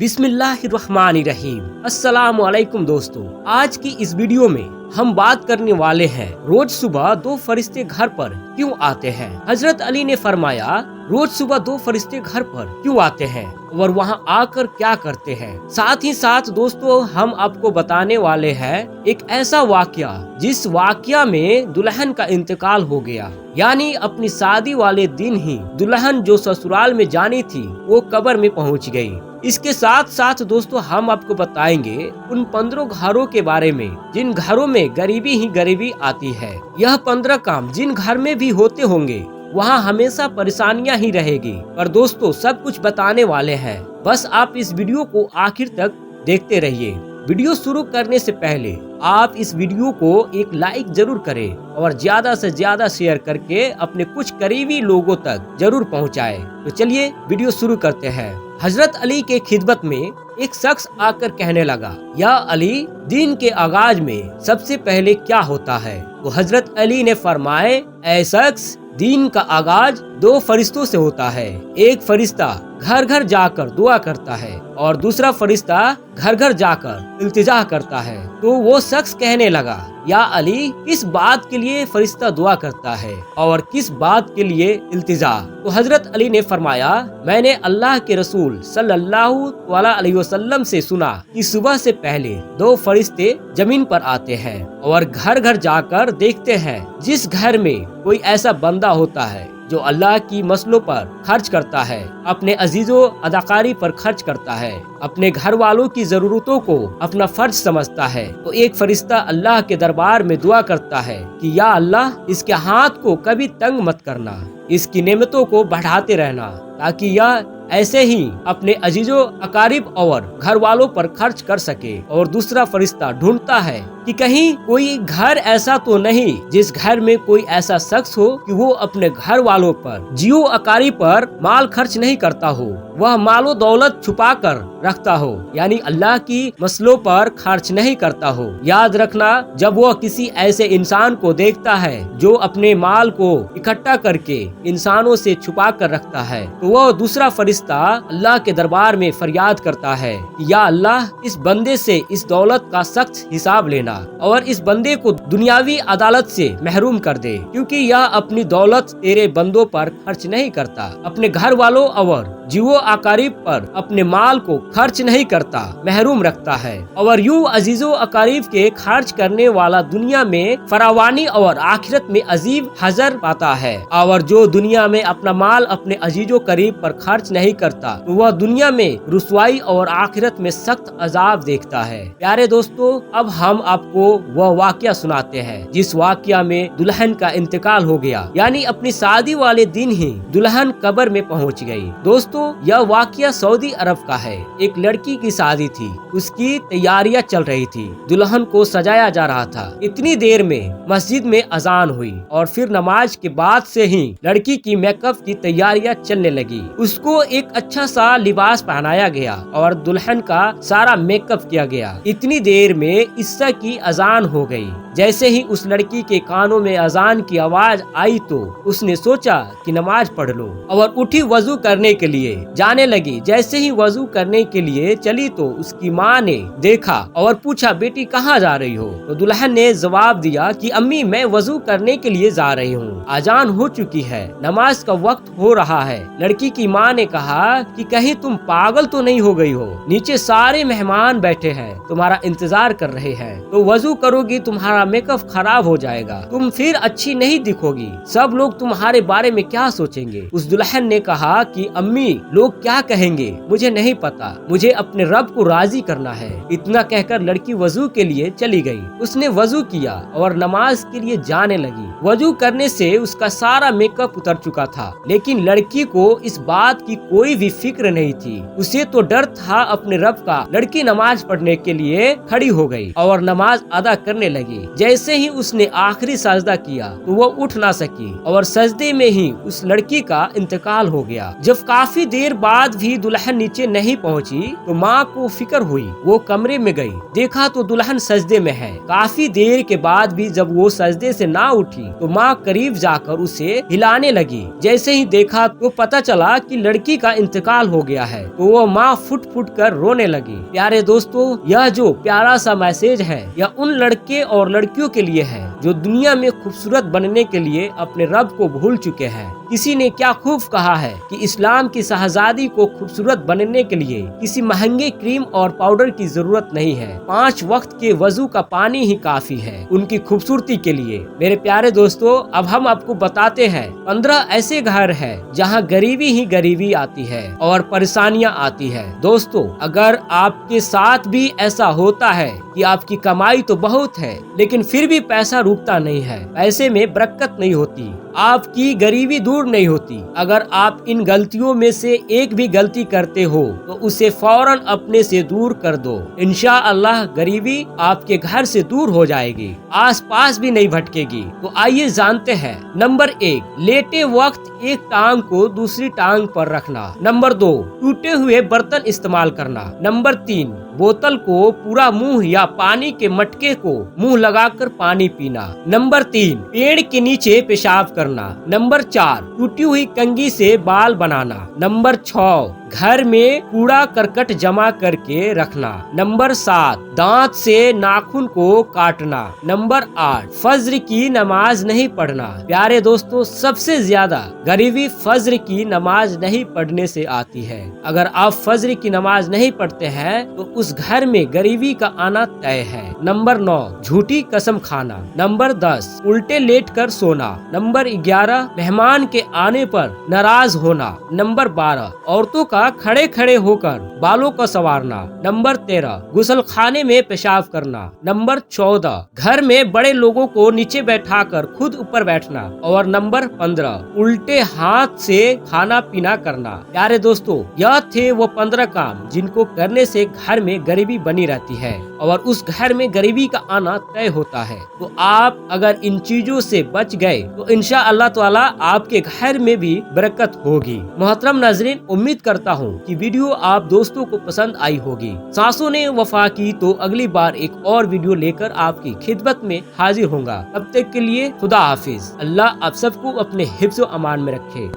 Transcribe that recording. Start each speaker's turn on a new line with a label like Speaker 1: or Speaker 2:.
Speaker 1: बिस्मिल्लाहिर्रहमानिर्रहीम। अस्सलाम वालेकुम दोस्तों, आज की इस वीडियो में हम बात करने वाले हैं रोज सुबह दो फरिश्ते घर पर क्यों आते हैं। हजरत अली ने फरमाया, रोज सुबह दो फरिश्ते घर पर क्यों आते हैं और वहां आकर क्या करते हैं। साथ ही साथ दोस्तों हम आपको बताने वाले हैं एक ऐसा वाकया जिस वाकया में दुल्हन का इंतकाल हो गया, यानी अपनी शादी वाले दिन ही दुल्हन जो ससुराल में जानी थी वो कब्र में पहुंच गई। इसके साथ साथ दोस्तों हम आपको बताएंगे उन 15 घरों के बारे में जिन घरों में गरीबी ही गरीबी आती है। यह 15 काम जिन घर में भी होते होंगे वहाँ हमेशा परेशानियां ही रहेगी, पर दोस्तों सब कुछ बताने वाले हैं। बस आप इस वीडियो को आखिर तक देखते रहिए। वीडियो शुरू करने से पहले आप इस वीडियो को एक लाइक जरूर करें और ज्यादा से ज्यादा शेयर करके अपने कुछ करीबी लोगों तक जरूर पहुंचाएं। तो चलिए वीडियो शुरू करते हैं। हजरत अली के खिदमत में एक शख्स आकर कहने लगा, या अली, दिन के आगाज में सबसे पहले क्या होता है। तो हजरत अली ने फरमाए, ऐ शख्स, दिन का आगाज दो फरिश्तों से होता है। एक फरिश्ता घर घर जाकर दुआ करता है और दूसरा फरिश्ता घर घर जाकर इल्तिजा करता है। तो वो शख्स कहने लगा, या अली, किस बात के लिए फरिश्ता दुआ करता है और किस बात के लिए इल्तिजा। तो हजरत अली ने फरमाया, मैंने अल्लाह के रसूल सल्लल्लाहु अलैहि वसल्लम से सुना कि सुबह से पहले दो फरिश्ते जमीन पर आते हैं और घर घर जाकर देखते हैं जिस घर में कोई ऐसा बंदा होता है जो अल्लाह की मसलों पर खर्च करता है, अपने अजीजों अदाकारी पर खर्च करता है, अपने घर वालों की जरूरतों को अपना फर्ज समझता है, तो एक फरिश्ता अल्लाह के दरबार में दुआ करता है कि या अल्लाह, इसके हाथ को कभी तंग मत करना, इसकी नेमतों को बढ़ाते रहना, ताकि यह ऐसे ही अपने अजीजों अकारिब और घर वालों पर खर्च कर सके। और दूसरा फरिश्ता ढूंढता है कि कहीं कोई घर ऐसा तो नहीं जिस घर में कोई ऐसा शख्स हो कि वो अपने घर वालों पर जियो अकारिब पर माल खर्च नहीं करता हो, वह मालो दौलत छुपा कर रखता हो, यानी अल्लाह की मसलों पर खर्च नहीं करता हो। याद रखना, जब वह किसी ऐसे इंसान को देखता है जो अपने माल को इकट्ठा करके इंसानों से छुपा कर रखता है, तो वह दूसरा फरिश्ता अल्लाह के दरबार में फरियाद करता है कि या अल्लाह, इस बंदे से इस दौलत का सख्त हिसाब लेना और इस बंदे को दुनियावी अदालत से महरूम कर दे, क्योंकि यह अपनी दौलत तेरे बंदों पर खर्च नहीं करता, अपने घर वालों और जीवो अकारीब पर अपने माल को खर्च नहीं करता, महरूम रखता है। और यूं अजीजों अकारीब के खर्च करने वाला दुनिया में फरावानी और आखिरत में अजीब हजर पाता है, और जो दुनिया में अपना माल अपने अजीजों करीब पर खर्च नहीं करता, तो वह दुनिया में रुसवाई और आखिरत में सख्त अजाब देखता है। प्यारे दोस्तों, अब हम आपको वह वाकया सुनाते हैं जिस वाकया में दुल्हन का इंतकाल हो गया, यानी अपनी शादी वाले दिन ही दुल्हन कब्र में पहुंच गई। दोस्तों, यह वाकया सऊदी अरब का है। एक लड़की की शादी थी, उसकी तैयारियां चल रही थी, दुल्हन को सजाया जा रहा था। इतनी देर में मस्जिद में अजान हुई और फिर नमाज के बाद से ही लड़की की मेकअप की तैयारियां चलने लगी। उसको एक अच्छा सा लिबास पहनाया गया और दुल्हन का सारा मेकअप किया गया। इतनी देर में इस्सा की अजान हो गई। जैसे ही उस लड़की के कानों में अजान की आवाज आई तो उसने सोचा कि नमाज पढ़ लो और उठी वजू करने के लिए जाने लगी। जैसे ही वजू करने के लिए चली तो उसकी माँ ने देखा और पूछा, बेटी कहाँ जा रही हो। तो दुल्हन ने जवाब दिया कि अम्मी, मैं वजू करने के लिए जा रही हूँ, अजान हो चुकी है, नमाज का वक्त हो रहा है। लड़की की माँ ने कहा कि कहीं तुम पागल तो नहीं हो गई हो, नीचे सारे मेहमान बैठे हैं, तुम्हारा इंतजार कर रहे हैं, तो वजू करोगी तुम्हारा मेकअप खराब हो जाएगा, तुम फिर अच्छी नहीं दिखोगी, सब लोग तुम्हारे बारे में क्या सोचेंगे। उस दुल्हन ने कहा कि अम्मी, लोग क्या कहेंगे मुझे नहीं पता, मुझे अपने रब को राजी करना है। इतना कहकर लड़की वजू के लिए चली गई। उसने वजू किया और नमाज के लिए जाने लगी। वजू करने से उसका सारा मेकअप उतर चुका था, लेकिन लड़की को इस बात की कोई भी फिक्र नहीं थी। उसे तो डर था अपने रब का। लड़की नमाज पढ़ने के लिए खड़ी हो गई और नमाज अदा करने लगी। जैसे ही उसने आखिरी सजदा किया तो वो उठ ना सकी और सजदे में ही उस लड़की का इंतकाल हो गया। जब काफी देर बाद भी दुल्हन नीचे नहीं पहुंची तो माँ को फिक्र हुई। वो कमरे में गई, देखा तो दुल्हन सजदे में है। काफी देर के बाद भी जब वो सजदे से ना उठी तो माँ करीब जाकर उसे हिलाने लगी। जैसे ही देखा तो पता चला कि लड़की का इंतकाल हो गया है, तो वो माँ फुट फुट कर रोने लगी। प्यारे दोस्तों, यह जो प्यारा सा मैसेज है यह उन लड़के और लड़कियों के लिए है जो दुनिया में खूबसूरत बनने के लिए अपने रब को भूल चुके हैं। किसी ने क्या खूब कहा है कि इस्लाम की शहजादी को खूबसूरत बनने के लिए किसी महंगे क्रीम और पाउडर की जरूरत नहीं है, 5 वक्त के वजू का पानी ही काफी है उनकी खूबसूरती के लिए। मेरे प्यारे दोस्तों, अब हम आपको बताते हैं 15 ऐसे घर हैं जहां गरीबी ही गरीबी आती है और परेशानियां आती है। दोस्तों, अगर आपके साथ भी ऐसा होता है कि आपकी कमाई तो बहुत है लेकिन फिर भी पैसा रुकता नहीं है, पैसे में बरकत नहीं होती, आपकी गरीबी दूर नहीं होती, अगर आप इन गलतियों में से एक भी गलती करते हो तो उसे फौरन अपने से दूर कर दो। इंशाअल्लाह गरीबी आपके घर से दूर हो जाएगी, आस पास भी नहीं भटकेगी। तो आइए जानते हैं। नंबर 1, लेटे वक्त एक टांग को दूसरी टांग पर रखना। नंबर 2, टूटे हुए बर्तन इस्तेमाल करना। नंबर 3, बोतल को पूरा मुंह या पानी के मटके को मुंह लगाकर पानी पीना। नंबर 3, पेड़ के नीचे पेशाब करना। नंबर 4, टूटी हुई कंघी से बाल बनाना। नंबर 6, घर में कूड़ा करकट जमा करके रखना। नंबर 7, दांत से नाखून को काटना। नंबर 8, फज्र की नमाज नहीं पढ़ना। प्यारे दोस्तों, सबसे ज्यादा गरीबी फज्र की नमाज नहीं पढ़ने से आती है। अगर आप फज्र की नमाज नहीं पढ़ते हैं तो उस घर में गरीबी का आना तय है। नंबर 9, झूठी कसम खाना। नंबर 10, उल्टे लेट कर सोना। नंबर 11, मेहमान के आने पर नाराज होना। नंबर 12, औरतों का खड़े खड़े होकर बालों को संवारना। नंबर 13, गुसल खाने में पेशाब करना। नंबर 14, घर में बड़े लोगों को नीचे बैठाकर खुद ऊपर बैठना। और नंबर 15, उल्टे हाथ से खाना पीना करना। प्यारे दोस्तों, यह थे वो 15 काम जिनको करने से घर में गरीबी बनी रहती है और उस घर में गरीबी का आना तय होता है। तो आप अगर इन चीजों से बच गए तो इंशाअल्लाह ताला आपके घर में भी बरकत होगी। मोहतरम नाज़रीन, उम्मीद करता हूँ कि वीडियो आप दोस्तों को पसंद आई होगी। सांसों ने वफा की तो अगली बार एक और वीडियो लेकर आपकी खिदमत में हाजिर होगा। तब तक के लिए खुदा हाफिज। अल्लाह आप सबको अपने हिफ्ज़ व अमान में रखे।